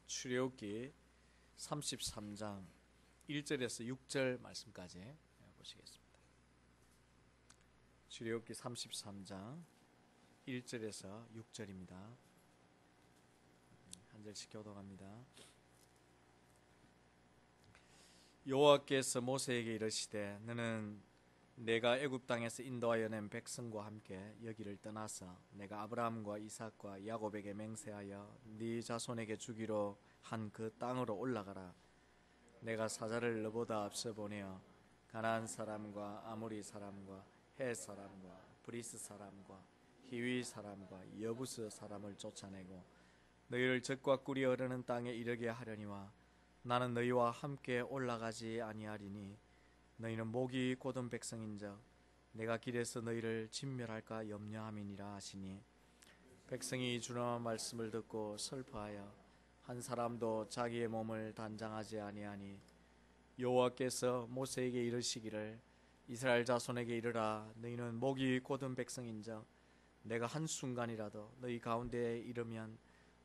출애굽기 33장 1절에서 6절 말씀까지 보시겠습니다. 출애굽기 33장 1절에서 6절입니다. 한 절씩 교독합니다. 여호와께서 모세에게 이르시되 너는 내가 애굽 땅에서 인도하여 낸 백성과 함께 여기를 떠나서 내가 아브라함과 이삭과 야곱에게 맹세하여 네 자손에게 주기로 한 그 땅으로 올라가라. 내가 사자를 너보다 앞서 보내어 가나안 사람과 아모리 사람과 헷 사람과 브리스 사람과 히위 사람과 여부스 사람을 쫓아내고 너희를 젖과 꿀이 흐르는 땅에 이르게 하려니와 나는 너희와 함께 올라가지 아니하리니 너희는 목이 곧은 백성인즉 내가 길에서 너희를 진멸할까 염려함이니라 하시니 백성이 주의 말씀을 듣고 슬퍼하여 한 사람도 자기의 몸을 단장하지 아니하니 여호와께서 모세에게 이르시기를 이스라엘 자손에게 이르라. 너희는 목이 곧은 백성인즉 내가 한순간이라도 너희 가운데에 이르면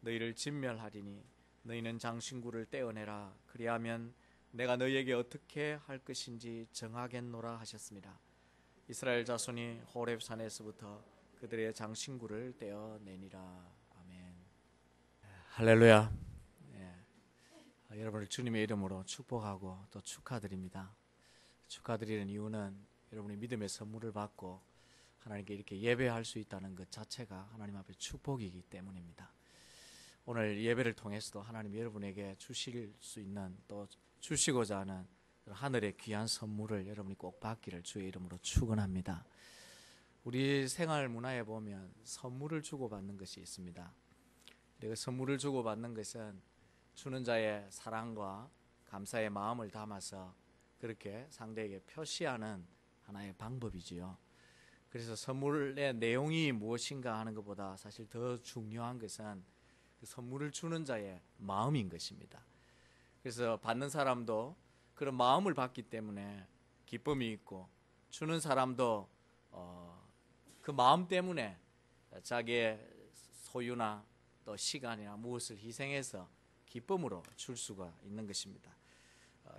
너희를 진멸하리니 너희는 장신구를 떼어내라. 그리하면 내가 너희에게 어떻게 할 것인지 정하겠노라 하셨습니다. 이스라엘 자손이 호렙산에서부터 그들의 장신구를 떼어내니라. 아멘. 할렐루야. 여러분을 주님의 이름으로 축복하고 또 축하드립니다. 축하드리는 이유는 여러분이 믿음의 선물을 받고 하나님께 이렇게 예배할 수 있다는 것 자체가 하나님 앞에 축복이기 때문입니다. 오늘 예배를 통해서도 하나님 여러분에게 주실 수 있는 또 주시고자 하는 하늘의 귀한 선물을 여러분이 꼭 받기를 주의 이름으로 축원합니다. 우리 생활 문화에 보면 선물을 주고받는 것이 있습니다. 그 선물을 주고받는 것은 주는 자의 사랑과 감사의 마음을 담아서 그렇게 상대에게 표시하는 하나의 방법이지요. 그래서 선물의 내용이 무엇인가 하는 것보다 사실 더 중요한 것은 그 선물을 주는 자의 마음인 것입니다. 그래서 받는 사람도 그런 마음을 받기 때문에 기쁨이 있고 주는 사람도 그 마음 때문에 자기의 소유나 또 시간이나 무엇을 희생해서 기쁨으로 줄 수가 있는 것입니다.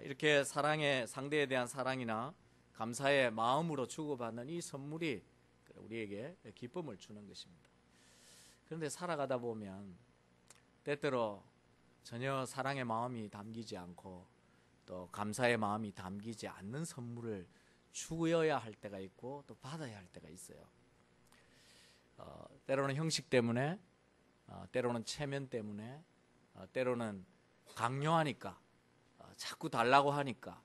이렇게 사랑의 상대에 대한 사랑이나 감사의 마음으로 주고받는 이 선물이 우리에게 기쁨을 주는 것입니다. 그런데 살아가다 보면 때때로 전혀 사랑의 마음이 담기지 않고 또 감사의 마음이 담기지 않는 선물을 주어야 할 때가 있고 또 받아야 할 때가 있어요. 때로는 형식 때문에, 때로는 체면 때문에, 때로는 강요하니까, 자꾸 달라고 하니까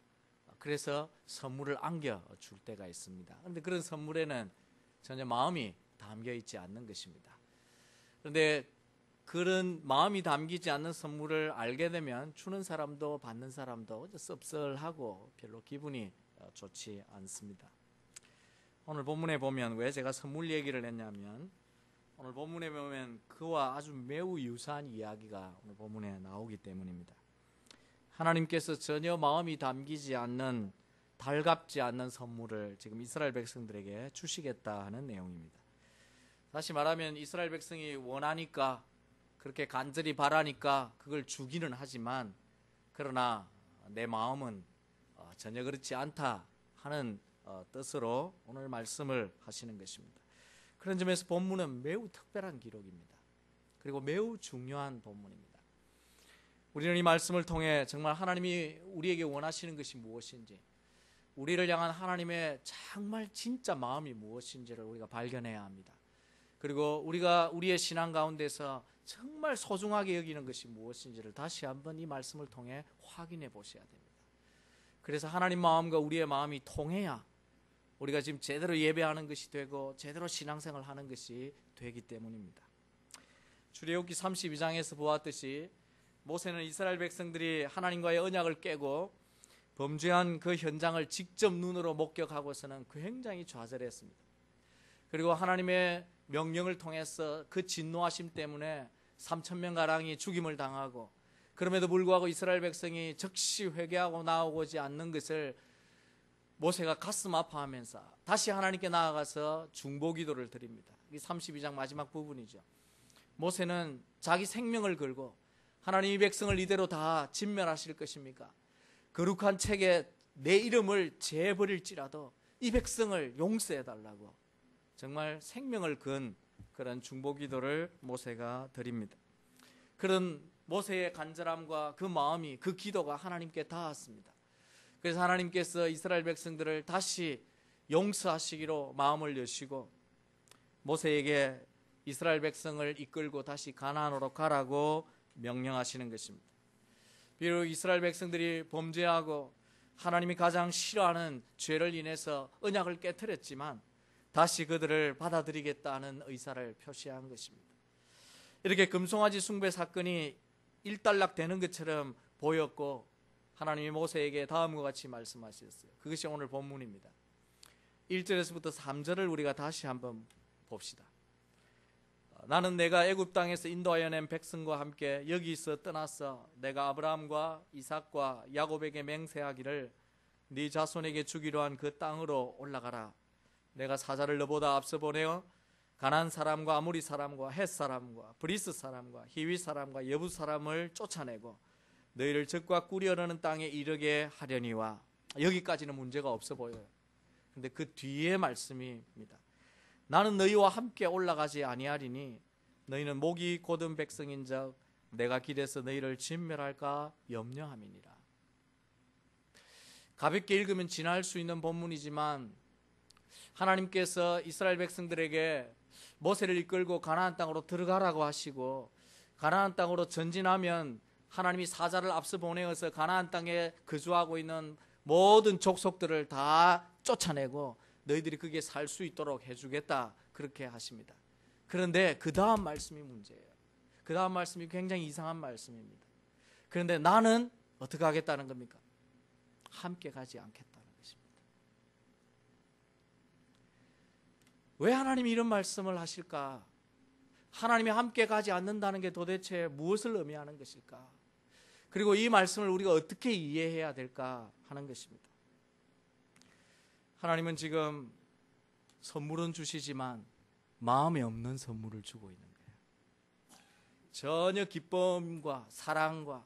그래서 선물을 안겨줄 때가 있습니다. 그런데 그런 선물에는 전혀 마음이 담겨 있지 않는 것입니다. 그런데 그런 마음이 담기지 않는 선물을 알게 되면 주는 사람도 받는 사람도 씁쓸하고 별로 기분이 좋지 않습니다. 오늘 본문에 보면 왜 제가 선물 얘기를 했냐면 오늘 본문에 보면 그와 아주 매우 유사한 이야기가 오늘 본문에 나오기 때문입니다. 하나님께서 전혀 마음이 담기지 않는 달갑지 않는 선물을 지금 이스라엘 백성들에게 주시겠다 하는 내용입니다. 다시 말하면 이스라엘 백성이 원하니까 그렇게 간절히 바라니까 그걸 주기는 하지만 그러나 내 마음은 전혀 그렇지 않다 하는 뜻으로 오늘 말씀을 하시는 것입니다. 그런 점에서 본문은 매우 특별한 기록입니다. 그리고 매우 중요한 본문입니다. 우리는 이 말씀을 통해 정말 하나님이 우리에게 원하시는 것이 무엇인지, 우리를 향한 하나님의 정말 진짜 마음이 무엇인지를 우리가 발견해야 합니다. 그리고 우리가 우리의 신앙 가운데서 정말 소중하게 여기는 것이 무엇인지를 다시 한번 이 말씀을 통해 확인해 보셔야 됩니다. 그래서 하나님 마음과 우리의 마음이 통해야 우리가 지금 제대로 예배하는 것이 되고 제대로 신앙생활 하는 것이 되기 때문입니다. 출애굽기 32장에서 보았듯이 모세는 이스라엘 백성들이 하나님과의 언약을 깨고 범죄한 그 현장을 직접 눈으로 목격하고서는 굉장히 좌절했습니다. 그리고 하나님의 명령을 통해서 그 진노하심 때문에 3,000명가량이 죽임을 당하고 그럼에도 불구하고 이스라엘 백성이 즉시 회개하고 나오지 않는 것을 모세가 가슴 아파하면서 다시 하나님께 나아가서 중보기도를 드립니다. 이 32장 마지막 부분이죠. 모세는 자기 생명을 걸고 하나님 이 백성을 이대로 다 진멸하실 것입니까? 거룩한 책에 내 이름을 제버릴지라도 이 백성을 용서해달라고 정말 생명을 건 그런 중보기도를 모세가 드립니다. 그런 모세의 간절함과 그 마음이, 그 기도가 하나님께 닿았습니다. 그래서 하나님께서 이스라엘 백성들을 다시 용서하시기로 마음을 여시고 모세에게 이스라엘 백성을 이끌고 다시 가나안으로 가라고 명령하시는 것입니다. 비록 이스라엘 백성들이 범죄하고 하나님이 가장 싫어하는 죄를 인해서 언약을 깨트렸지만 다시 그들을 받아들이겠다는 의사를 표시한 것입니다. 이렇게 금송아지 숭배 사건이 일단락되는 것처럼 보였고 하나님이 모세에게 다음과 같이 말씀하셨어요. 그것이 오늘 본문입니다. 1절에서부터 3절을 우리가 다시 한번 봅시다. 나는 내가 애굽 땅에서 인도하여 낸 백성과 함께 여기서 떠나서 내가 아브라함과 이삭과 야곱에게 맹세하기를 네 자손에게 주기로 한 그 땅으로 올라가라. 내가 사자를 너보다 앞서 보내어 가나안 사람과 아모리 사람과 헷 사람과 브리스 사람과 히위 사람과 여부 사람을 쫓아내고 너희를 적과 꿀이 흐르는 땅에 이르게 하려니와. 여기까지는 문제가 없어 보여요. 근데 그 뒤에 말씀입니다. 나는 너희와 함께 올라가지 아니하리니 너희는 목이 곧은 백성인즉 내가 길에서 너희를 진멸할까 염려함이니라. 가볍게 읽으면 지나갈 수 있는 본문이지만 하나님께서 이스라엘 백성들에게 모세를 이끌고 가나안 땅으로 들어가라고 하시고 가나안 땅으로 전진하면 하나님이 사자를 앞서 보내어서 가나안 땅에 거주하고 있는 모든 족속들을 다 쫓아내고 너희들이 거기에 살 수 있도록 해주겠다 그렇게 하십니다. 그런데 그 다음 말씀이 문제예요. 그 다음 말씀이 굉장히 이상한 말씀입니다. 그런데 나는 어떻게 하겠다는 겁니까? 함께 가지 않겠다는 것입니다. 왜 하나님이 이런 말씀을 하실까? 하나님이 함께 가지 않는다는 게 도대체 무엇을 의미하는 것일까? 그리고 이 말씀을 우리가 어떻게 이해해야 될까 하는 것입니다. 하나님은 지금 선물은 주시지만 마음에 없는 선물을 주고 있는 거예요. 전혀 기쁨과 사랑과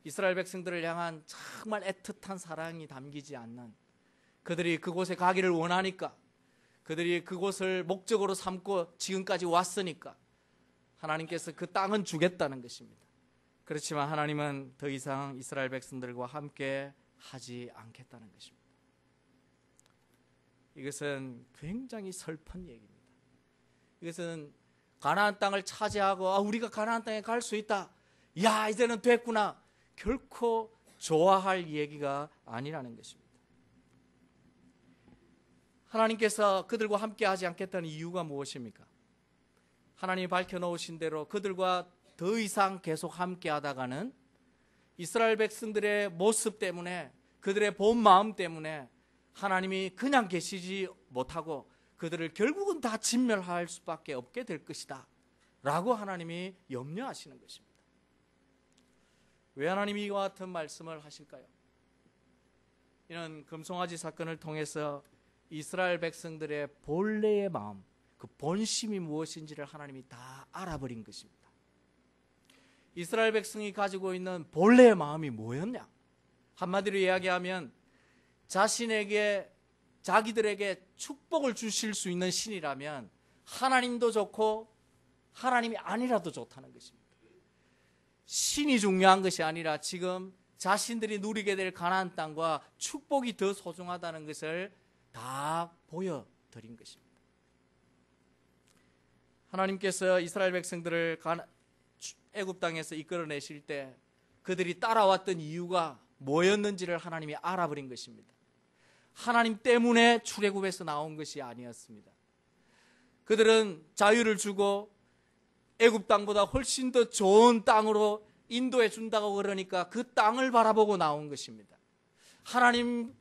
이스라엘 백성들을 향한 정말 애틋한 사랑이 담기지 않는, 그들이 그곳에 가기를 원하니까, 그들이 그곳을 목적으로 삼고 지금까지 왔으니까 하나님께서 그 땅은 주겠다는 것입니다. 그렇지만 하나님은 더 이상 이스라엘 백성들과 함께 하지 않겠다는 것입니다. 이것은 굉장히 슬픈 얘기입니다. 이것은 가나안 땅을 차지하고 우리가 가나안 땅에 갈 수 있다, 야 이제는 됐구나, 결코 좋아할 얘기가 아니라는 것입니다. 하나님께서 그들과 함께 하지 않겠다는 이유가 무엇입니까? 하나님이 밝혀놓으신 대로 그들과 더 이상 계속 함께 하다가는 이스라엘 백성들의 모습 때문에, 그들의 본 마음 때문에 하나님이 그냥 계시지 못하고 그들을 결국은 다 진멸할 수밖에 없게 될 것이다 라고 하나님이 염려하시는 것입니다. 왜 하나님이 이와 같은 말씀을 하실까요? 이는 금송아지 사건을 통해서 이스라엘 백성들의 본래의 마음, 그 본심이 무엇인지를 하나님이 다 알아버린 것입니다. 이스라엘 백성이 가지고 있는 본래의 마음이 뭐였냐? 한마디로 이야기하면 자기들에게 축복을 주실 수 있는 신이라면 하나님도 좋고 하나님이 아니라도 좋다는 것입니다. 신이 중요한 것이 아니라 지금 자신들이 누리게 될 가나안 땅과 축복이 더 소중하다는 것을 다 보여드린 것입니다. 하나님께서 이스라엘 백성들을 애굽 땅에서 이끌어내실 때 그들이 따라왔던 이유가 뭐였는지를 하나님이 알아버린 것입니다. 하나님 때문에 출애굽에서 나온 것이 아니었습니다. 그들은 자유를 주고 애굽 땅보다 훨씬 더 좋은 땅으로 인도해 준다고 그러니까 그 땅을 바라보고 나온 것입니다. 하나님을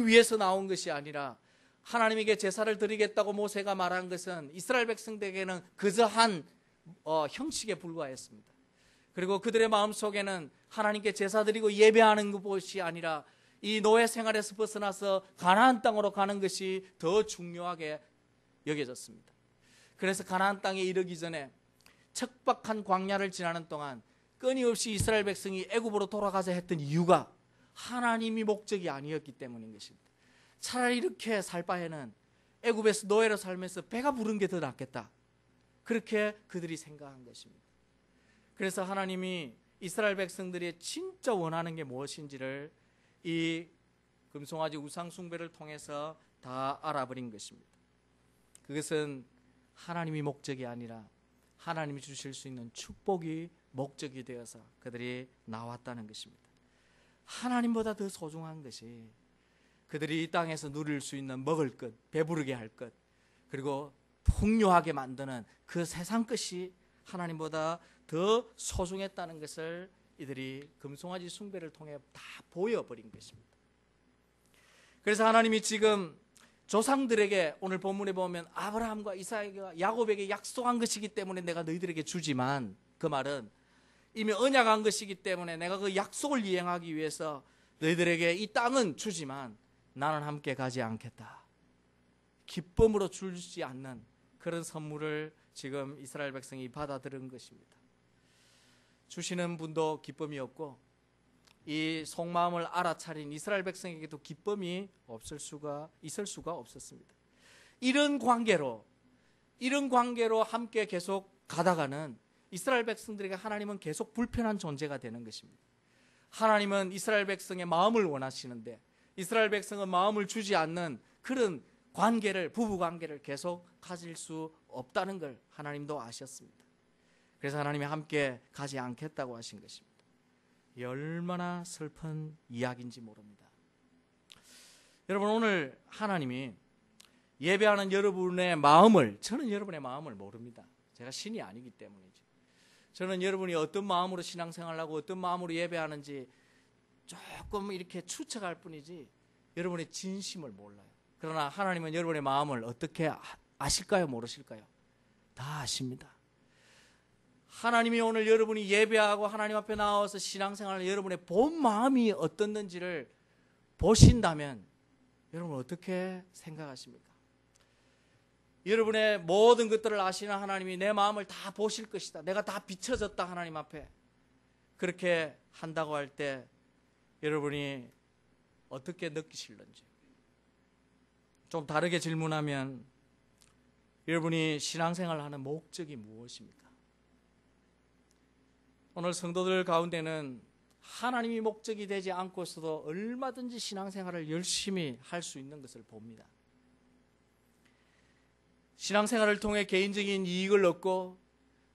위해서 나온 것이 아니라 하나님에게 제사를 드리겠다고 모세가 말한 것은 이스라엘 백성들에게는 그저 한 형식에 불과했습니다. 그리고 그들의 마음속에는 하나님께 제사 드리고 예배하는 것이 아니라 이 노예 생활에서 벗어나서 가나안 땅으로 가는 것이 더 중요하게 여겨졌습니다. 그래서 가나안 땅에 이르기 전에 척박한 광야를 지나는 동안 끊임없이 이스라엘 백성이 애굽으로 돌아가자 했던 이유가 하나님이 목적이 아니었기 때문인 것입니다. 차라리 이렇게 살 바에는 애굽에서 노예로 살면서 배가 부른 게 더 낫겠다. 그렇게 그들이 생각한 것입니다. 그래서 하나님이 이스라엘 백성들이 진짜 원하는 게 무엇인지를 이 금송아지 우상 숭배를 통해서 다 알아버린 것입니다. 그것은 하나님이 목적이 아니라 하나님이 주실 수 있는 축복이 목적이 되어서 그들이 나왔다는 것입니다. 하나님보다 더 소중한 것이 그들이 이 땅에서 누릴 수 있는 먹을 것, 배부르게 할 것, 그리고 풍요하게 만드는 그 세상 것이 하나님보다 더 소중했다는 것을 이들이 금송아지 숭배를 통해 다 보여버린 것입니다. 그래서 하나님이 지금 조상들에게 오늘 본문에 보면 아브라함과 이삭과 야곱에게 약속한 것이기 때문에 내가 너희들에게 주지만, 그 말은 이미 언약한 것이기 때문에 내가 그 약속을 이행하기 위해서 너희들에게 이 땅은 주지만 나는 함께 가지 않겠다. 기쁨으로 주지 않는 그런 선물을 지금 이스라엘 백성이 받아들인 것입니다. 주시는 분도 기쁨이 없고 이 속마음을 알아차린 이스라엘 백성에게도 기쁨이 있을 수가 없었습니다. 이런 관계로 함께 계속 가다가는 이스라엘 백성들에게 하나님은 계속 불편한 존재가 되는 것입니다. 하나님은 이스라엘 백성의 마음을 원하시는데 이스라엘 백성은 마음을 주지 않는 그런 관계를, 부부 관계를 계속 가질 수 없다는 걸 하나님도 아셨습니다. 그래서 하나님이 함께 가지 않겠다고 하신 것입니다. 이 얼마나 슬픈 이야기인지 모릅니다. 여러분, 오늘 하나님이 예배하는 여러분의 마음을, 저는 여러분의 마음을 모릅니다. 제가 신이 아니기 때문이죠. 저는 여러분이 어떤 마음으로 신앙생활하고 어떤 마음으로 예배하는지 조금 이렇게 추측할 뿐이지 여러분의 진심을 몰라요. 그러나 하나님은 여러분의 마음을 어떻게 아실까요? 모르실까요? 다 아십니다. 하나님이 오늘 여러분이 예배하고 하나님 앞에 나와서 신앙생활을 여러분의 본 마음이 어떻는지를 보신다면 여러분 어떻게 생각하십니까? 여러분의 모든 것들을 아시는 하나님이 내 마음을 다 보실 것이다. 내가 다 비춰졌다 하나님 앞에. 그렇게 한다고 할 때 여러분이 어떻게 느끼실는지. 좀 다르게 질문하면 여러분이 신앙생활을 하는 목적이 무엇입니까? 오늘 성도들 가운데는 하나님이 목적이 되지 않고서도 얼마든지 신앙생활을 열심히 할 수 있는 것을 봅니다. 신앙생활을 통해 개인적인 이익을 얻고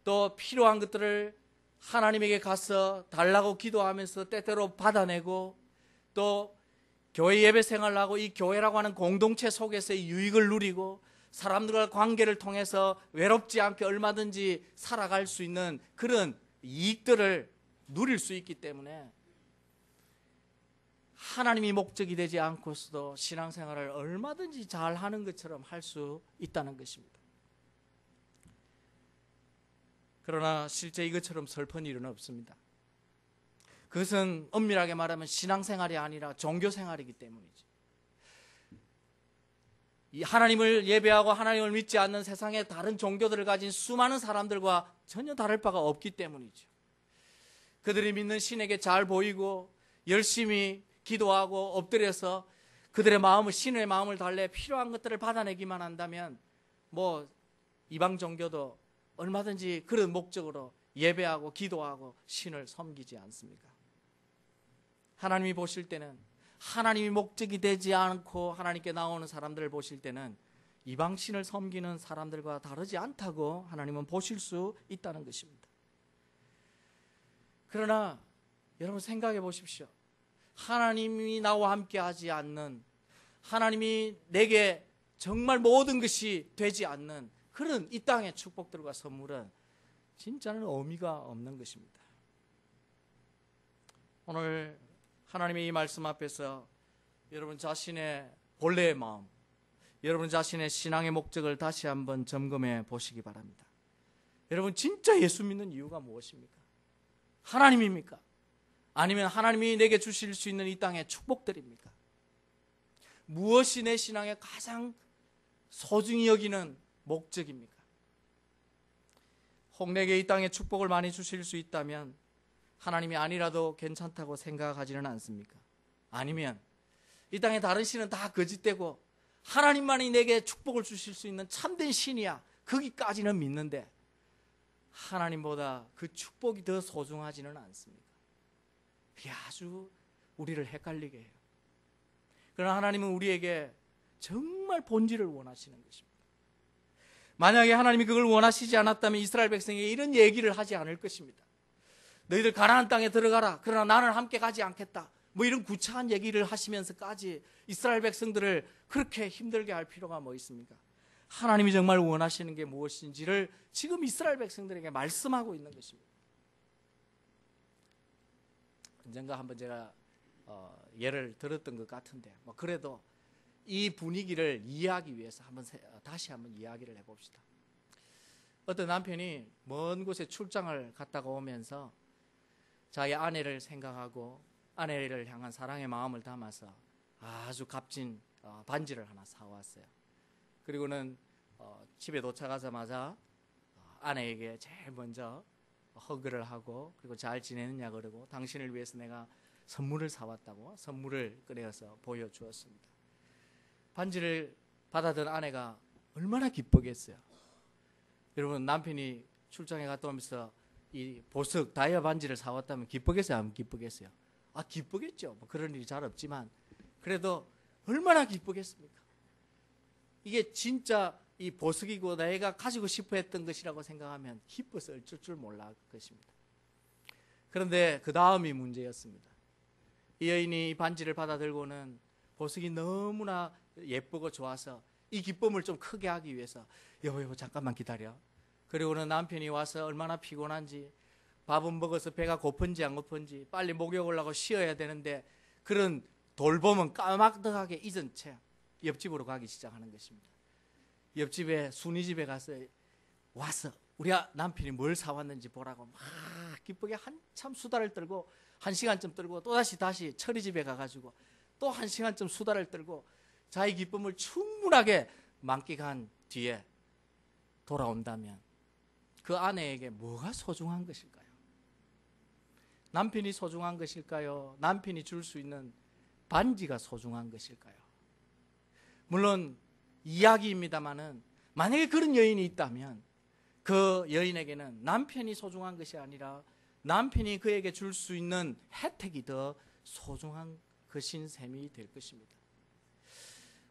또 필요한 것들을 하나님에게 가서 달라고 기도하면서 때때로 받아내고 또 교회 예배 생활을 하고 이 교회라고 하는 공동체 속에서의 유익을 누리고 사람들과 관계를 통해서 외롭지 않게 얼마든지 살아갈 수 있는 그런 이익들을 누릴 수 있기 때문에 하나님이 목적이 되지 않고서도 신앙생활을 얼마든지 잘하는 것처럼 할 수 있다는 것입니다. 그러나 실제 이것처럼 슬픈 일은 없습니다. 그것은 엄밀하게 말하면 신앙생활이 아니라 종교생활이기 때문이죠. 이 하나님을 예배하고 하나님을 믿지 않는 세상의 다른 종교들을 가진 수많은 사람들과 전혀 다를 바가 없기 때문이죠. 그들이 믿는 신에게 잘 보이고 열심히 기도하고 엎드려서 그들의 마음을, 신의 마음을 달래 필요한 것들을 받아내기만 한다면 뭐 이방 종교도 얼마든지 그런 목적으로 예배하고 기도하고 신을 섬기지 않습니까? 하나님이 보실 때는, 하나님이 목적이 되지 않고 하나님께 나오는 사람들을 보실 때는 이방 신을 섬기는 사람들과 다르지 않다고 하나님은 보실 수 있다는 것입니다. 그러나 여러분 생각해 보십시오. 하나님이 나와 함께 하지 않는, 하나님이 내게 정말 모든 것이 되지 않는 그런 이 땅의 축복들과 선물은 진짜는 의미가 없는 것입니다. 오늘 하나님의 이 말씀 앞에서 여러분 자신의 본래의 마음, 여러분 자신의 신앙의 목적을 다시 한번 점검해 보시기 바랍니다. 여러분 진짜 예수 믿는 이유가 무엇입니까? 하나님입니까? 아니면 하나님이 내게 주실 수 있는 이 땅의 축복들입니까? 무엇이 내 신앙의 가장 소중히 여기는 목적입니까? 혹 내게 이 땅의 축복을 많이 주실 수 있다면 하나님이 아니라도 괜찮다고 생각하지는 않습니까? 아니면 이 땅의 다른 신은 다 거짓되고 하나님만이 내게 축복을 주실 수 있는 참된 신이야, 거기까지는 믿는데 하나님보다 그 축복이 더 소중하지는 않습니까? 그게 아주 우리를 헷갈리게 해요. 그러나 하나님은 우리에게 정말 본질을 원하시는 것입니다. 만약에 하나님이 그걸 원하시지 않았다면 이스라엘 백성에게 이런 얘기를 하지 않을 것입니다. 너희들 가나안 땅에 들어가라, 그러나 나는 함께 가지 않겠다, 뭐 이런 구차한 얘기를 하시면서까지 이스라엘 백성들을 그렇게 힘들게 할 필요가 뭐 있습니까? 하나님이 정말 원하시는 게 무엇인지를 지금 이스라엘 백성들에게 말씀하고 있는 것입니다. 언젠가 한번 제가 예를 들었던 것 같은데, 뭐 그래도 이 분위기를 이해하기 위해서 다시 한번 이야기를 해봅시다. 어떤 남편이 먼 곳에 출장을 갔다가 오면서 자기 아내를 생각하고 아내를 향한 사랑의 마음을 담아서 아주 값진 반지를 하나 사왔어요. 그리고는 집에 도착하자마자 아내에게 제일 먼저 허그를 하고, 그리고 잘 지내느냐 그러고, 당신을 위해서 내가 선물을 사왔다고 선물을 꺼내어서 보여주었습니다. 반지를 받아든 아내가 얼마나 기쁘겠어요. 여러분, 남편이 출장에 갔다 오면서 이 보석 다이아 반지를 사왔다면 기쁘겠어요, 안 기쁘겠어요? 기쁘겠죠. 뭐 그런 일이 잘 없지만 그래도 얼마나 기쁘겠습니까? 이게 진짜 이 보석이고 내가 가지고 싶어 했던 것이라고 생각하면 기뻐서 어쩔 줄 몰라 것입니다. 그런데 그 다음이 문제였습니다. 이 여인이 이 반지를 받아 들고는 보석이 너무나 예쁘고 좋아서 이 기쁨을 좀 크게 하기 위해서 여보 잠깐만 기다려. 그리고는 남편이 와서 얼마나 피곤한지, 밥은 먹어서 배가 고픈지 안 고픈지 빨리 목욕을 하고 쉬어야 되는데 그런 돌봄은 까마득하게 잊은 채 옆집으로 가기 시작하는 것입니다. 옆집에 순이집에 가서 와서 우리 남편이 뭘 사왔는지 보라고 막 기쁘게 한참 수다를 떨고 1시간쯤 떨고 또다시 철이집에 가가지고 또 1시간쯤 수다를 떨고 자기 기쁨을 충분하게 만끽한 뒤에 돌아온다면 그 아내에게 뭐가 소중한 것일까요? 남편이 소중한 것일까요? 남편이 줄 수 있는 반지가 소중한 것일까요? 물론 이야기입니다마는 만약에 그런 여인이 있다면 그 여인에게는 남편이 소중한 것이 아니라 남편이 그에게 줄 수 있는 혜택이 더 소중한 것인 셈이 될 것입니다.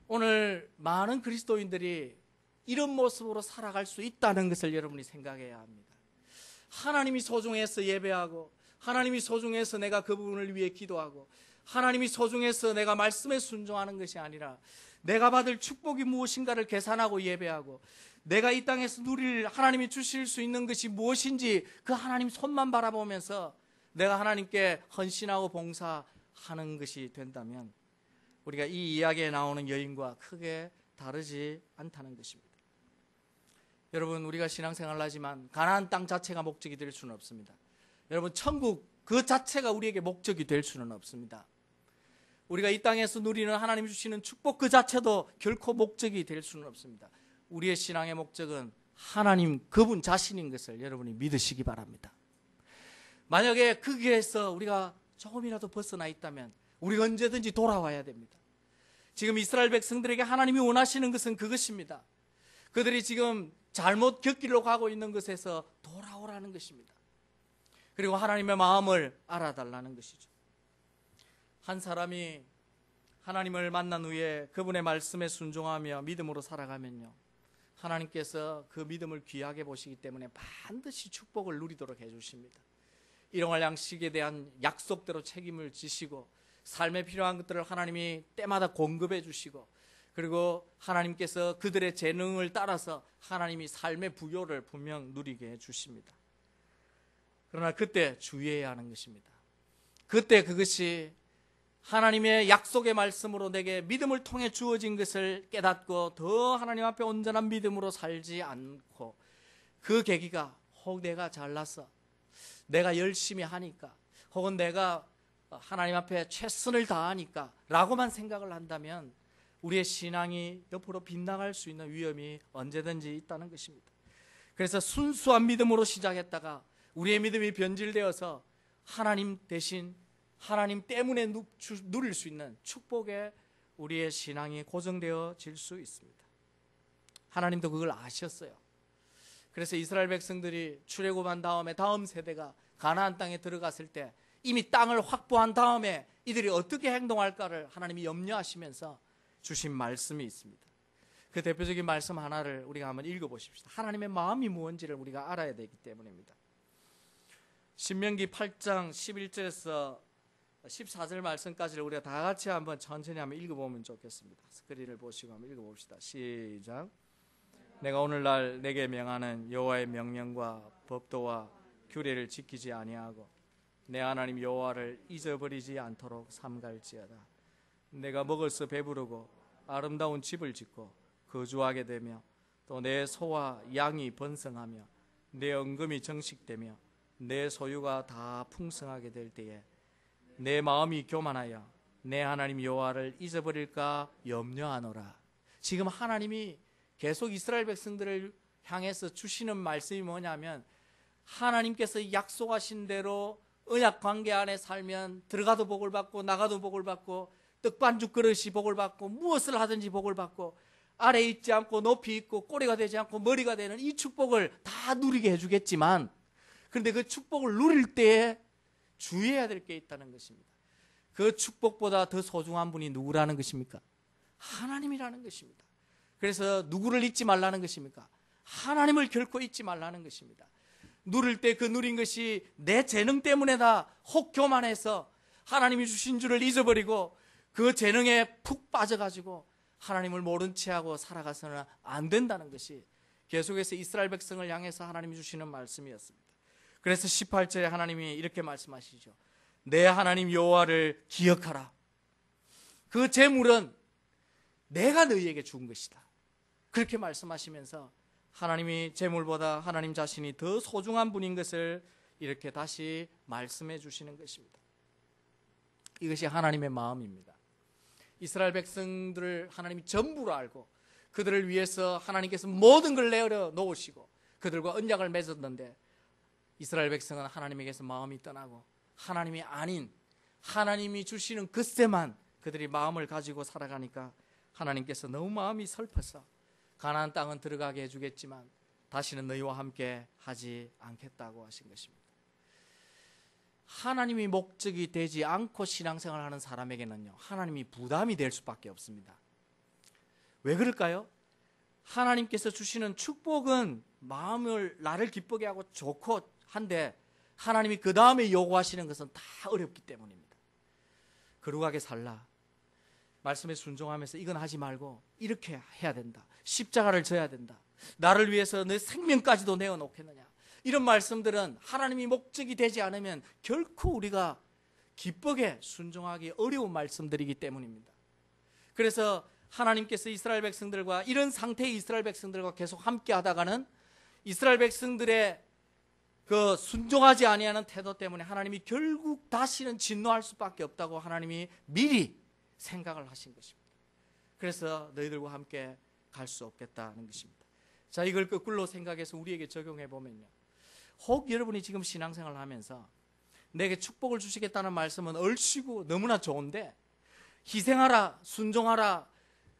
오늘 많은 그리스도인들이 이런 모습으로 살아갈 수 있다는 것을 여러분이 생각해야 합니다. 하나님이 소중해서 예배하고, 하나님이 소중해서 내가 그 부분을 위해 기도하고, 하나님이 소중해서 내가 말씀에 순종하는 것이 아니라 내가 받을 축복이 무엇인가를 계산하고 예배하고, 내가 이 땅에서 누릴 하나님이 주실 수 있는 것이 무엇인지 그 하나님 손만 바라보면서 내가 하나님께 헌신하고 봉사하는 것이 된다면 우리가 이 이야기에 나오는 여인과 크게 다르지 않다는 것입니다. 여러분, 우리가 신앙생활을 하지만 가나안 땅 자체가 목적이 될 수는 없습니다. 여러분, 천국 그 자체가 우리에게 목적이 될 수는 없습니다. 우리가 이 땅에서 누리는 하나님 주시는 축복 그 자체도 결코 목적이 될 수는 없습니다. 우리의 신앙의 목적은 하나님 그분 자신인 것을 여러분이 믿으시기 바랍니다. 만약에 그 길에서 우리가 조금이라도 벗어나 있다면 우리가 언제든지 돌아와야 됩니다. 지금 이스라엘 백성들에게 하나님이 원하시는 것은 그것입니다. 그들이 지금 잘못 곁길로 가고 있는 것에서 돌아오라는 것입니다. 그리고 하나님의 마음을 알아달라는 것이죠. 한 사람이 하나님을 만난 후에 그분의 말씀에 순종하며 믿음으로 살아가면요, 하나님께서 그 믿음을 귀하게 보시기 때문에 반드시 축복을 누리도록 해주십니다. 일용할 양식에 대한 약속대로 책임을 지시고, 삶에 필요한 것들을 하나님이 때마다 공급해 주시고, 그리고 하나님께서 그들의 재능을 따라서 하나님이 삶의 부요를 분명 누리게 해주십니다. 그러나 그때 주의해야 하는 것입니다. 그때 그것이 하나님의 약속의 말씀으로 내게 믿음을 통해 주어진 것을 깨닫고 더 하나님 앞에 온전한 믿음으로 살지 않고, 그 계기가 혹 내가 잘났어, 내가 열심히 하니까, 혹은 내가 하나님 앞에 최선을 다하니까 라고만 생각을 한다면 우리의 신앙이 옆으로 빗나갈 수 있는 위험이 언제든지 있다는 것입니다. 그래서 순수한 믿음으로 시작했다가 우리의 믿음이 변질되어서 하나님 대신 하나님 때문에 누릴 수 있는 축복에 우리의 신앙이 고정되어질 수 있습니다. 하나님도 그걸 아셨어요. 그래서 이스라엘 백성들이 출애굽한 다음에 다음 세대가 가나안 땅에 들어갔을 때 이미 땅을 확보한 다음에 이들이 어떻게 행동할까를 하나님이 염려하시면서 주신 말씀이 있습니다. 그 대표적인 말씀 하나를 우리가 한번 읽어보십시다. 하나님의 마음이 무엇인지를 우리가 알아야 되기 때문입니다. 신명기 8장 11절에서 14절 말씀까지를 우리가 다 같이 한번 천천히 한번 읽어보면 좋겠습니다. 스크린을 보시고 한번 읽어봅시다. 시작. 내가 오늘날 내게 명하는 여호와의 명령과 법도와 규례를 지키지 아니하고 내 하나님 여호와를 잊어버리지 않도록 삼갈지어다. 내가 먹을서 배부르고 아름다운 집을 짓고 거주하게 되며 또 내 소와 양이 번성하며 내 언금이 정식되며 내 소유가 다 풍성하게 될 때에 내 마음이 교만하여 내 하나님 여호와를 잊어버릴까 염려하노라. 지금 하나님이 계속 이스라엘 백성들을 향해서 주시는 말씀이 뭐냐면 하나님께서 약속하신 대로 언약 관계 안에 살면 들어가도 복을 받고 나가도 복을 받고 떡반죽 그릇이 복을 받고 무엇을 하든지 복을 받고 아래 있지 않고 높이 있고 꼬리가 되지 않고 머리가 되는 이 축복을 다 누리게 해주겠지만 그런데 그 축복을 누릴 때에 주의해야 될 게 있다는 것입니다. 그 축복보다 더 소중한 분이 누구라는 것입니까? 하나님이라는 것입니다. 그래서 누구를 잊지 말라는 것입니까? 하나님을 결코 잊지 말라는 것입니다. 누릴 때 그 누린 것이 내 재능 때문에다 혹 교만해서 하나님이 주신 줄을 잊어버리고 그 재능에 푹 빠져가지고 하나님을 모른 채하고 살아가서는 안 된다는 것이 계속해서 이스라엘 백성을 향해서 하나님이 주시는 말씀이었습니다. 그래서 18절에 하나님이 이렇게 말씀하시죠. 내 하나님 여호와를 기억하라. 그 재물은 내가 너희에게 준 것이다. 그렇게 말씀하시면서 하나님이 재물보다 하나님 자신이 더 소중한 분인 것을 이렇게 다시 말씀해 주시는 것입니다. 이것이 하나님의 마음입니다. 이스라엘 백성들을 하나님이 전부로 알고 그들을 위해서 하나님께서 모든 걸 내어려 놓으시고 그들과 언약을 맺었는데 이스라엘 백성은 하나님에게서 마음이 떠나고 하나님이 아닌 하나님이 주시는 것에만 그들이 마음을 가지고 살아가니까 하나님께서 너무 마음이 슬퍼서 가나안 땅은 들어가게 해주겠지만 다시는 너희와 함께 하지 않겠다고 하신 것입니다. 하나님이 목적이 되지 않고 신앙생활을 하는 사람에게는요, 하나님이 부담이 될 수밖에 없습니다. 왜 그럴까요? 하나님께서 주시는 축복은 마음을 나를 기쁘게 하고 좋고 한데 하나님이 그 다음에 요구하시는 것은 다 어렵기 때문입니다. 거룩하게 살라. 말씀에 순종하면서 이건 하지 말고 이렇게 해야 된다. 십자가를 져야 된다. 나를 위해서 내 생명까지도 내어놓겠느냐. 이런 말씀들은 하나님이 목적이 되지 않으면 결코 우리가 기쁘게 순종하기 어려운 말씀들이기 때문입니다. 그래서 하나님께서 이스라엘 백성들과 이런 상태의 이스라엘 백성들과 계속 함께 하다가는 이스라엘 백성들의 그 순종하지 아니하는 태도 때문에 하나님이 결국 다시는 진노할 수밖에 없다고 하나님이 미리 생각을 하신 것입니다. 그래서 너희들과 함께 갈 수 없겠다는 것입니다. 자, 이걸 거꾸로 생각해서 우리에게 적용해 보면요, 혹 여러분이 지금 신앙생활을 하면서 내게 축복을 주시겠다는 말씀은 얼씨구 너무나 좋은데 희생하라, 순종하라,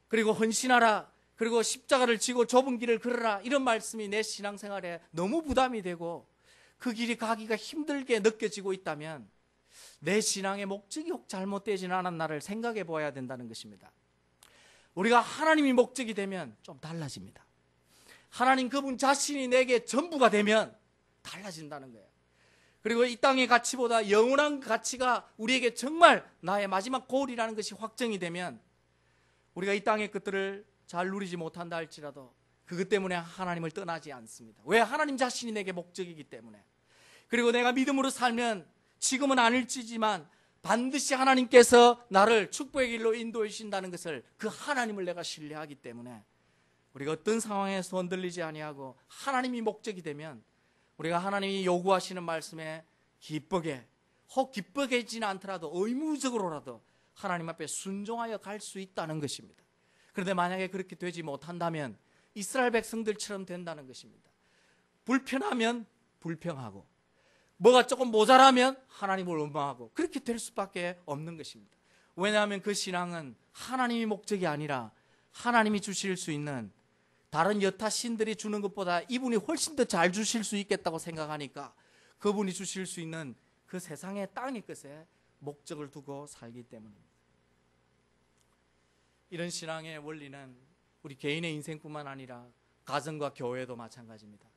그리고 헌신하라, 그리고 십자가를 지고 좁은 길을 걸어라, 이런 말씀이 내 신앙생활에 너무 부담이 되고 그 길이 가기가 힘들게 느껴지고 있다면 내 신앙의 목적이 혹 잘못되지는 않았나를 생각해 보아야 된다는 것입니다. 우리가 하나님이 목적이 되면 좀 달라집니다. 하나님 그분 자신이 내게 전부가 되면 달라진다는 거예요. 그리고 이 땅의 가치보다 영원한 가치가 우리에게 정말 나의 마지막 골이라는 것이 확정이 되면 우리가 이 땅의 것들을 잘 누리지 못한다 할지라도 그것 때문에 하나님을 떠나지 않습니다. 왜? 하나님 자신이 내게 목적이기 때문에. 그리고 내가 믿음으로 살면 지금은 아닐지지만 반드시 하나님께서 나를 축복의 길로 인도해 주신다는 것을, 그 하나님을 내가 신뢰하기 때문에 우리가 어떤 상황에서 흔들리지 아니하고 하나님이 목적이 되면 우리가 하나님이 요구하시는 말씀에 기쁘게, 혹 기쁘게지는 않더라도 의무적으로라도 하나님 앞에 순종하여 갈 수 있다는 것입니다. 그런데 만약에 그렇게 되지 못한다면 이스라엘 백성들처럼 된다는 것입니다. 불편하면 불평하고 뭐가 조금 모자라면 하나님을 원망하고 그렇게 될 수밖에 없는 것입니다. 왜냐하면 그 신앙은 하나님이 목적이 아니라 하나님이 주실 수 있는 다른 여타 신들이 주는 것보다 이분이 훨씬 더 잘 주실 수 있겠다고 생각하니까 그분이 주실 수 있는 그 세상의 땅의 것에 목적을 두고 살기 때문입니다. 이런 신앙의 원리는 우리 개인의 인생뿐만 아니라 가정과 교회도 마찬가지입니다.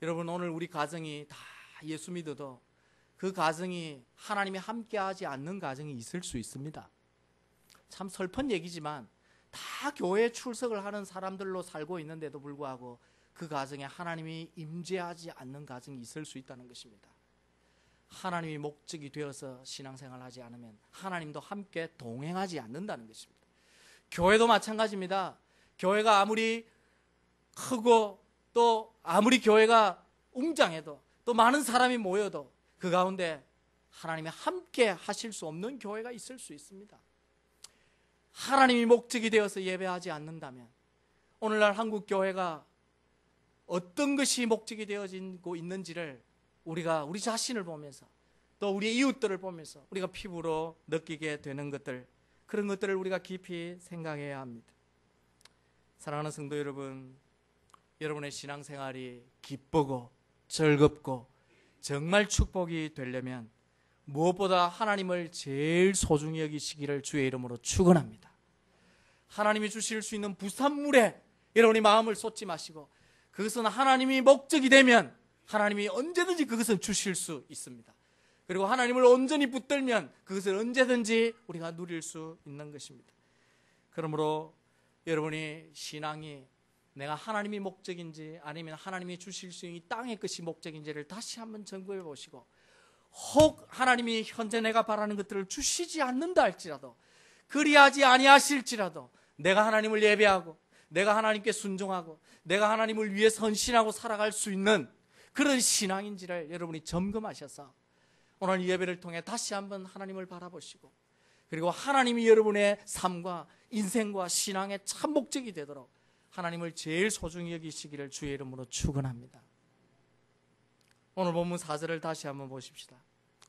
여러분, 오늘 우리 가정이 다 예수 믿어도 그 가정이 하나님이 함께하지 않는 가정이 있을 수 있습니다. 참 슬픈 얘기지만 다 교회에 출석을 하는 사람들로 살고 있는데도 불구하고 그 가정에 하나님이 임재하지 않는 가정이 있을 수 있다는 것입니다. 하나님이 목적이 되어서 신앙생활을 하지 않으면 하나님도 함께 동행하지 않는다는 것입니다. 교회도 마찬가지입니다. 교회가 아무리 크고 또 아무리 교회가 웅장해도 또 많은 사람이 모여도 그 가운데 하나님이 함께 하실 수 없는 교회가 있을 수 있습니다. 하나님이 목적이 되어서 예배하지 않는다면 오늘날 한국 교회가 어떤 것이 목적이 되어지고 있는지를 우리가 우리 자신을 보면서 또 우리 이웃들을 보면서 우리가 피부로 느끼게 되는 것들, 그런 것들을 우리가 깊이 생각해야 합니다. 사랑하는 성도 여러분, 여러분의 신앙생활이 기쁘고 즐겁고 정말 축복이 되려면 무엇보다 하나님을 제일 소중히 여기시기를 주의 이름으로 축원합니다. 하나님이 주실 수 있는 부산물에 여러분이 마음을 쏟지 마시고 그것은 하나님이 목적이 되면 하나님이 언제든지 그것을 주실 수 있습니다. 그리고 하나님을 온전히 붙들면 그것을 언제든지 우리가 누릴 수 있는 것입니다. 그러므로 여러분이 신앙이 내가 하나님이 목적인지 아니면 하나님이 주실 수 있는 이 땅의 것이 목적인지를 다시 한번 점검해 보시고, 혹 하나님이 현재 내가 바라는 것들을 주시지 않는다 할지라도, 그리하지 아니하실지라도 내가 하나님을 예배하고 내가 하나님께 순종하고 내가 하나님을 위해 헌신하고 살아갈 수 있는 그런 신앙인지를 여러분이 점검하셔서 오늘 이 예배를 통해 다시 한번 하나님을 바라보시고, 그리고 하나님이 여러분의 삶과 인생과 신앙의 참 목적이 되도록 하나님을 제일 소중히 여기시기를 주의 이름으로 축원합니다. 오늘 본문 4절을 다시 한번 보십시다.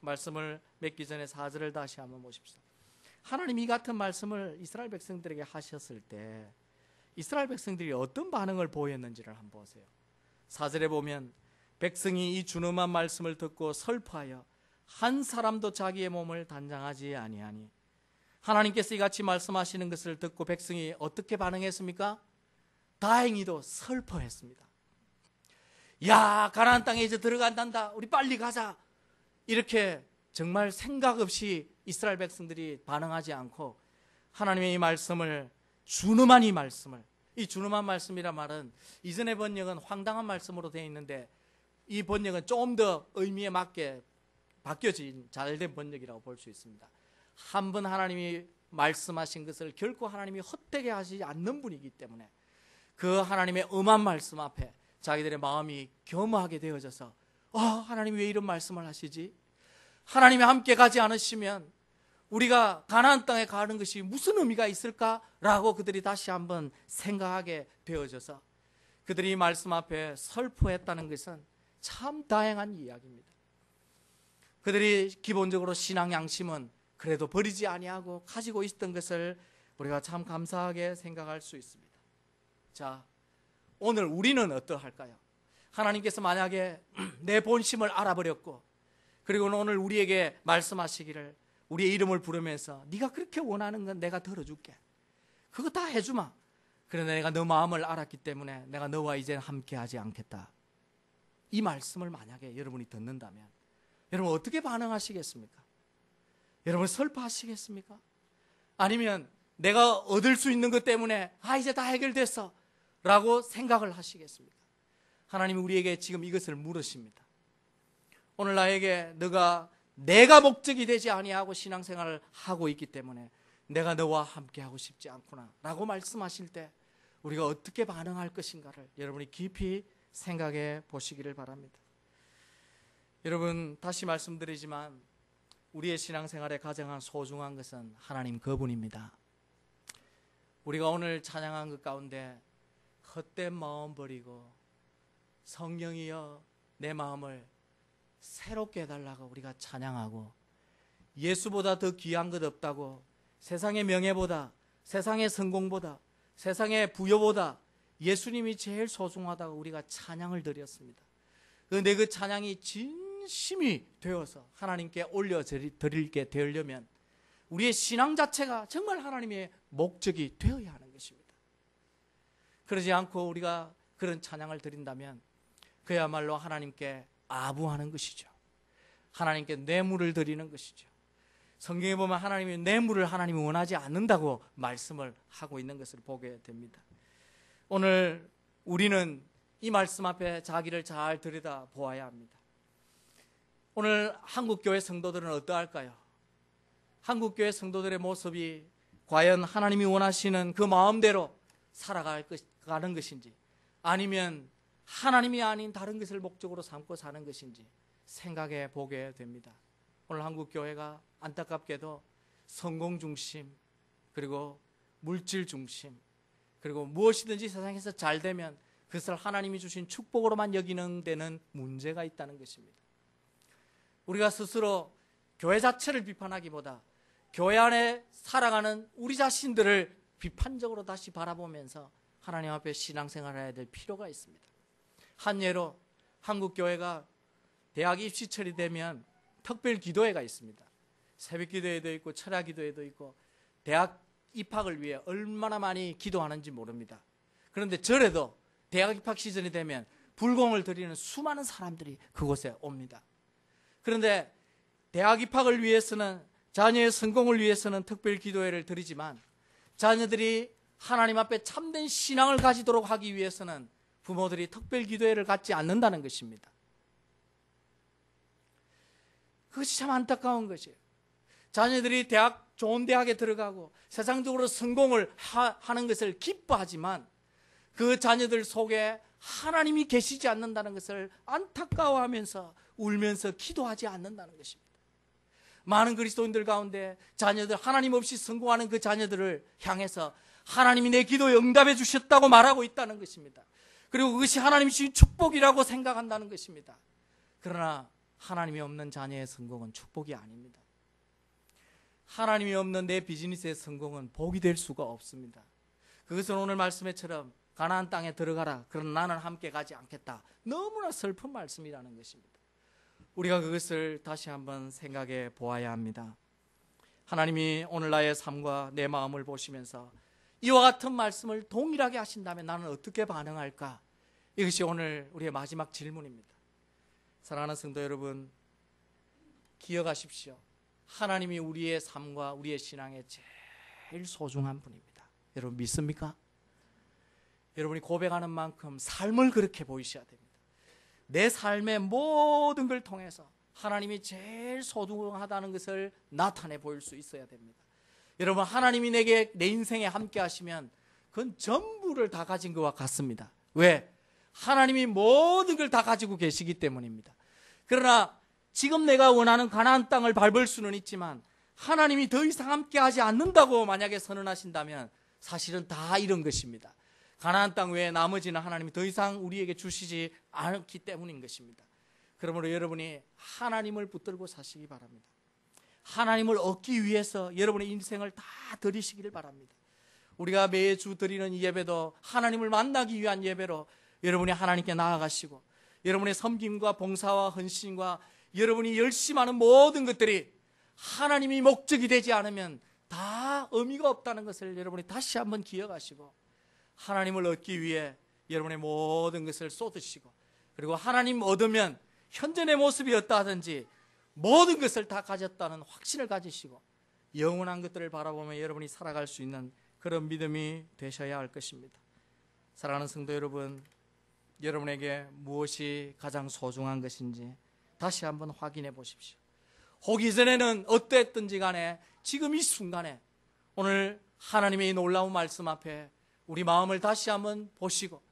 말씀을 맺기 전에 4절을 다시 한번 보십시다. 하나님이 이 같은 말씀을 이스라엘 백성들에게 하셨을 때 이스라엘 백성들이 어떤 반응을 보였는지를 한번 보세요. 4절에 보면 백성이 이 준엄한 말씀을 듣고 슬퍼하여 한 사람도 자기의 몸을 단장하지 아니하니, 하나님께서 이같이 말씀하시는 것을 듣고 백성이 어떻게 반응했습니까? 다행히도 슬퍼했습니다. 야, 가나안 땅에 이제 들어간단다, 우리 빨리 가자, 이렇게 정말 생각 없이 이스라엘 백성들이 반응하지 않고 하나님의 이 말씀을, 준엄한 이 말씀을, 이 준엄한 말씀이란 말은 이전의 번역은 황당한 말씀으로 되어 있는데 이 번역은 좀 더 의미에 맞게 바뀌어진 잘된 번역이라고 볼 수 있습니다. 한 번 하나님이 말씀하신 것을 결코 하나님이 헛되게 하시지 않는 분이기 때문에 그 하나님의 엄한 말씀 앞에 자기들의 마음이 겸허하게 되어져서 하나님이 왜 이런 말씀을 하시지? 하나님이 함께 가지 않으시면 우리가 가나안 땅에 가는 것이 무슨 의미가 있을까라고 그들이 다시 한번 생각하게 되어져서 그들이 이 말씀 앞에 슬퍼했다는 것은 참 다행한 이야기입니다. 그들이 기본적으로 신앙 양심은 그래도 버리지 아니하고 가지고 있었던 것을 우리가 참 감사하게 생각할 수 있습니다. 자, 오늘 우리는 어떠할까요? 하나님께서 만약에 내 본심을 알아버렸고 그리고 오늘 우리에게 말씀하시기를 우리의 이름을 부르면서 네가 그렇게 원하는 건 내가 들어줄게, 그거 다 해주마, 그런데 내가 너 마음을 알았기 때문에 내가 너와 이제 함께하지 않겠다, 이 말씀을 만약에 여러분이 듣는다면 여러분 어떻게 반응하시겠습니까? 여러분 슬퍼하시겠습니까? 아니면 내가 얻을 수 있는 것 때문에 이제 다 해결됐어 라고 생각을 하시겠습니까? 하나님이 우리에게 지금 이것을 물으십니다. 오늘 나에게 내가 목적이 되지 아니하고 신앙생활을 하고 있기 때문에 내가 너와 함께하고 싶지 않구나 라고 말씀하실 때 우리가 어떻게 반응할 것인가를 여러분이 깊이 생각해 보시기를 바랍니다. 여러분, 다시 말씀드리지만 우리의 신앙생활에 가장 소중한 것은 하나님 그분입니다. 우리가 오늘 찬양한 것 가운데 헛된 마음 버리고 성령이여 내 마음을 새롭게 해달라고 우리가 찬양하고, 예수보다 더 귀한 것 없다고, 세상의 명예보다, 세상의 성공보다, 세상의 부여보다 예수님이 제일 소중하다고 우리가 찬양을 드렸습니다. 그런데 그 찬양이 진심이 되어서 하나님께 올려드리게 되려면 우리의 신앙 자체가 정말 하나님의 목적이 되어야 하는 것입니다. 그러지 않고 우리가 그런 찬양을 드린다면 그야말로 하나님께 아부하는 것이죠. 하나님께 뇌물을 드리는 것이죠. 성경에 보면 하나님이 뇌물을 하나님이 원하지 않는다고 말씀을 하고 있는 것을 보게 됩니다. 오늘 우리는 이 말씀 앞에 자기를 잘 들여다 보아야 합니다. 오늘 한국교회 성도들은 어떠할까요? 한국교회 성도들의 모습이 과연 하나님이 원하시는 그 마음대로 살아가는 것인지, 아니면 하나님이 아닌 다른 것을 목적으로 삼고 사는 것인지 생각해 보게 됩니다. 오늘 한국교회가 안타깝게도 성공 중심, 그리고 물질 중심, 그리고 무엇이든지 세상에서 잘 되면 그것을 하나님이 주신 축복으로만 여기는 데는 문제가 있다는 것입니다. 우리가 스스로 교회 자체를 비판하기보다 교회 안에 살아가는 우리 자신들을 비판적으로 다시 바라보면서 하나님 앞에 신앙생활을 해야 될 필요가 있습니다. 한 예로 한국교회가 대학 입시철이 되면 특별 기도회가 있습니다. 새벽 기도회도 있고 철야 기도회도 있고, 대학 입학을 위해 얼마나 많이 기도하는지 모릅니다. 그런데 절에도 대학 입학 시즌이 되면 불공을 드리는 수많은 사람들이 그곳에 옵니다. 그런데 대학 입학을 위해서는, 자녀의 성공을 위해서는 특별 기도회를 드리지만, 자녀들이 하나님 앞에 참된 신앙을 가지도록 하기 위해서는 부모들이 특별 기도회를 갖지 않는다는 것입니다. 그것이 참 안타까운 것이에요. 자녀들이 좋은 대학에 들어가고 세상적으로 성공을 하는 것을 기뻐하지만 그 자녀들 속에 하나님이 계시지 않는다는 것을 안타까워하면서 울면서 기도하지 않는다는 것입니다. 많은 그리스도인들 가운데 자녀들, 하나님 없이 성공하는 그 자녀들을 향해서 하나님이 내 기도에 응답해 주셨다고 말하고 있다는 것입니다. 그리고 그것이 하나님이 주신 축복이라고 생각한다는 것입니다. 그러나 하나님이 없는 자녀의 성공은 축복이 아닙니다. 하나님이 없는 내 비즈니스의 성공은 복이 될 수가 없습니다. 그것은 오늘 말씀에처럼 가나안 땅에 들어가라, 그러나 나는 함께 가지 않겠다, 너무나 슬픈 말씀이라는 것입니다. 우리가 그것을 다시 한번 생각해 보아야 합니다. 하나님이 오늘 나의 삶과 내 마음을 보시면서 이와 같은 말씀을 동일하게 하신다면 나는 어떻게 반응할까? 이것이 오늘 우리의 마지막 질문입니다. 사랑하는 성도 여러분, 기억하십시오. 하나님이 우리의 삶과 우리의 신앙에 제일 소중한 분입니다. 여러분 믿습니까? 여러분이 고백하는 만큼 삶을 그렇게 보이셔야 됩니다. 내 삶의 모든 걸 통해서 하나님이 제일 소중하다는 것을 나타내 보일 수 있어야 됩니다. 여러분, 하나님이 내 인생에 함께 하시면 그건 전부를 다 가진 것과 같습니다. 왜? 하나님이 모든 걸 다 가지고 계시기 때문입니다. 그러나 지금 내가 원하는 가나안 땅을 밟을 수는 있지만 하나님이 더 이상 함께 하지 않는다고 만약에 선언하신다면 사실은 다 이런 것입니다. 가나안 땅 외에 나머지는 하나님이 더 이상 우리에게 주시지 않기 때문인 것입니다. 그러므로 여러분이 하나님을 붙들고 사시기 바랍니다. 하나님을 얻기 위해서 여러분의 인생을 다 드리시기를 바랍니다. 우리가 매주 드리는 이 예배도 하나님을 만나기 위한 예배로 여러분이 하나님께 나아가시고, 여러분의 섬김과 봉사와 헌신과 여러분이 열심하는 모든 것들이 하나님이 목적이 되지 않으면 다 의미가 없다는 것을 여러분이 다시 한번 기억하시고, 하나님을 얻기 위해 여러분의 모든 것을 쏟으시고, 그리고 하나님 얻으면 현재 내 모습이 어떠하든지 모든 것을 다 가졌다는 확신을 가지시고 영원한 것들을 바라보며 여러분이 살아갈 수 있는 그런 믿음이 되셔야 할 것입니다. 사랑하는 성도 여러분, 여러분에게 무엇이 가장 소중한 것인지 다시 한번 확인해 보십시오. 혹 이전에는 어떠했든지 간에 지금 이 순간에 오늘 하나님의 이 놀라운 말씀 앞에 우리 마음을 다시 한번 보시고,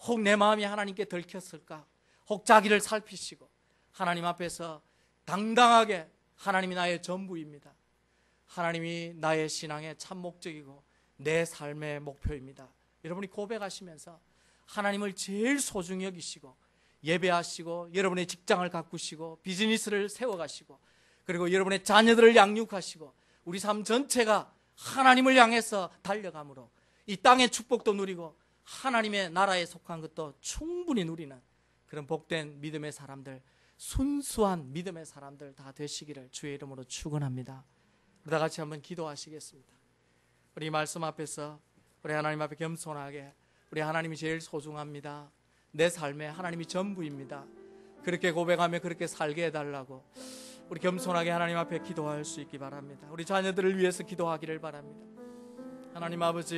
혹 내 마음이 하나님께 들켰을까, 혹 자기를 살피시고 하나님 앞에서 당당하게 하나님이 나의 전부입니다, 하나님이 나의 신앙의 참 목적이고 내 삶의 목표입니다, 여러분이 고백하시면서 하나님을 제일 소중히 여기시고 예배하시고 여러분의 직장을 가꾸시고 비즈니스를 세워가시고 그리고 여러분의 자녀들을 양육하시고 우리 삶 전체가 하나님을 향해서 달려감으로 이 땅의 축복도 누리고 하나님의 나라에 속한 것도 충분히 누리는 그런 복된 믿음의 사람들, 순수한 믿음의 사람들 다 되시기를 주의 이름으로 축원합니다. 우리 다 같이 한번 기도하시겠습니다. 우리 말씀 앞에서 우리 하나님 앞에 겸손하게 우리 하나님이 제일 소중합니다. 내 삶에 하나님이 전부입니다. 그렇게 고백하며 그렇게 살게 해달라고 우리 겸손하게 하나님 앞에 기도할 수 있기 바랍니다. 우리 자녀들을 위해서 기도하기를 바랍니다. 하나님 아버지,